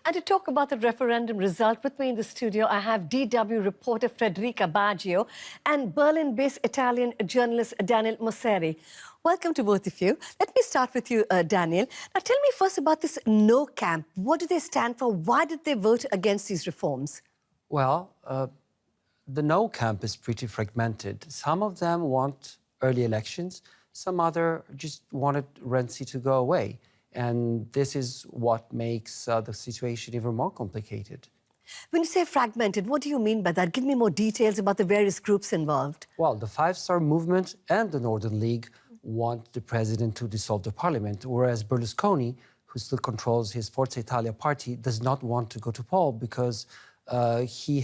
And to talk about the referendum result, with me in the studio, I have DW reporter Federica Baggio and Berlin-based Italian journalist Daniel Mosseri. Welcome to both of you. Let me start with you, Daniel. Now, tell me first about this no camp. What do they stand for? Why did they vote against these reforms? Well, the no camp is pretty fragmented. Some of them want early elections. Some other just wanted Renzi to go away. And this is what makes the situation even more complicated. When you say fragmented, what do you mean by that? Give me more details about the various groups involved. Well, the Five Star Movement and the Northern League want the president to dissolve the parliament, whereas Berlusconi, who still controls his Forza Italia party, does not want to go to poll because he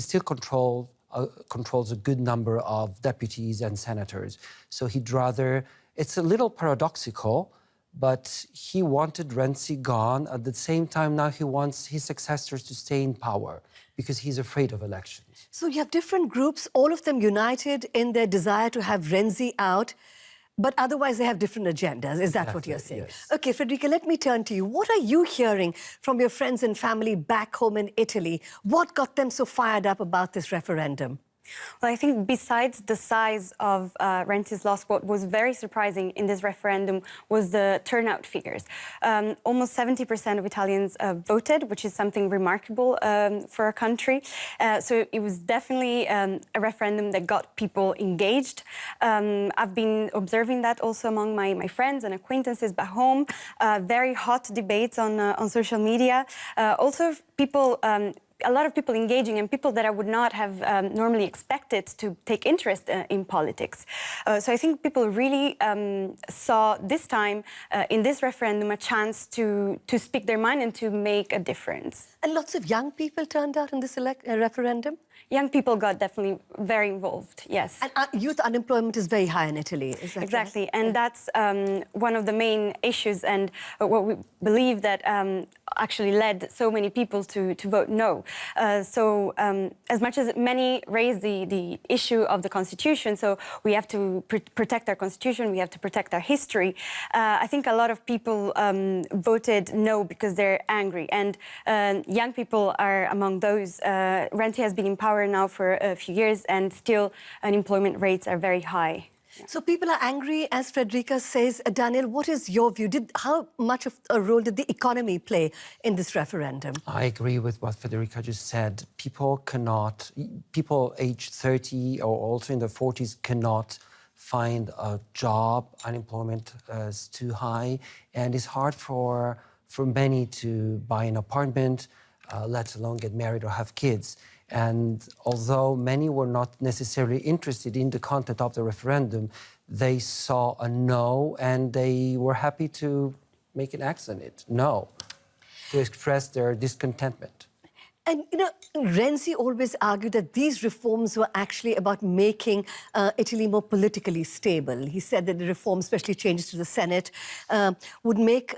still controls a good number of deputies and senators. So he'd rather... It's a little paradoxical, but he wanted Renzi gone. At the same time, now he wants his successors to stay in power because he's afraid of elections. So you have different groups, all of them united in their desire to have Renzi out, but otherwise they have different agendas. Is that what you're saying? Yes. OK, Federica, let me turn to you. What are you hearing from your friends and family back home in Italy? What got them so fired up about this referendum? Well, I think besides the size of Renzi's loss, what was very surprising in this referendum was the turnout figures. Almost 70% of Italians voted, which is something remarkable for a country. So it was definitely a referendum that got people engaged. I've been observing that also among my friends and acquaintances back home. Very hot debates on social media. Also, people... a lot of people engaging and people that I would not have normally expected to take interest in politics. So I think people really saw this time in this referendum a chance to speak their mind and to make a difference. And lots of young people turned out in this referendum? Young people got definitely very involved, yes. And youth unemployment is very high in Italy, is that exactly, right? And that's one of the main issues and what we believe that actually led so many people to vote no. As much as many raise the issue of the Constitution, so we have to protect our Constitution, we have to protect our history, I think a lot of people voted no because they're angry. And young people are among those. Renzi has been in power now for a few years and still unemployment rates are very high. So people are angry, as Federica says. Daniel, what is your view? How much of a role did the economy play in this referendum? I agree with what Federica just said. People aged 30 or also in their 40s cannot find a job. Unemployment is too high, and it's hard for many to buy an apartment, let alone get married or have kids. And although many were not necessarily interested in the content of the referendum, they saw a no and they were happy to make an X on it, no, to express their discontentment. And, you know, Renzi always argued that these reforms were actually about making Italy more politically stable. He said that the reforms, especially changes to the Senate, would make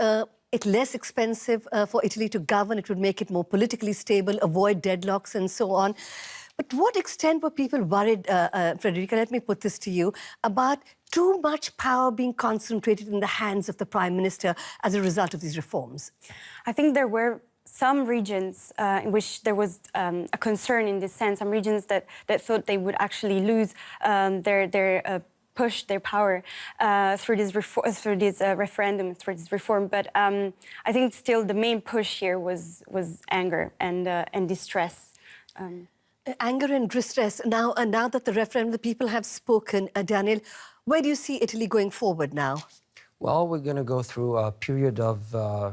it less expensive for Italy to govern. It would make it more politically stable, avoid deadlocks and so on. But to what extent were people worried, Federica, let me put this to you, about too much power being concentrated in the hands of the Prime Minister as a result of these reforms? I think there were some regions in which there was a concern in this sense, some regions that thought they would actually lose push their power through this referendum, through this reform. But I think still the main push here was anger and distress. Anger and distress. Now that the referendum, the people have spoken, Daniel, where do you see Italy going forward now? Well, we're going to go through a period of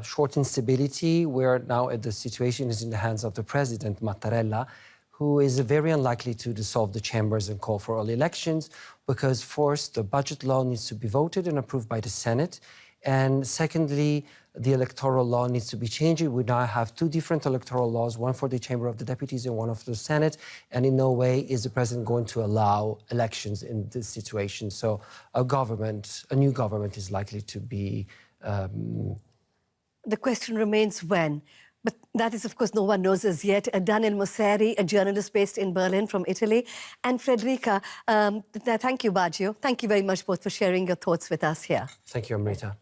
short instability where now the situation is in the hands of the president, Mattarella, who is very unlikely to dissolve the chambers and call for early elections because, first, the budget law needs to be voted and approved by the Senate, and secondly, the electoral law needs to be changed. We now have two different electoral laws, one for the Chamber of the Deputies and one of the Senate, and in no way is the president going to allow elections in this situation. So a new government is likely to be... The question remains when. But that is, of course, no one knows as yet. Daniel Mosseri, a journalist based in Berlin from Italy. And Federica, thank you, Baggio. Thank you very much both for sharing your thoughts with us here. Thank you, Amrita.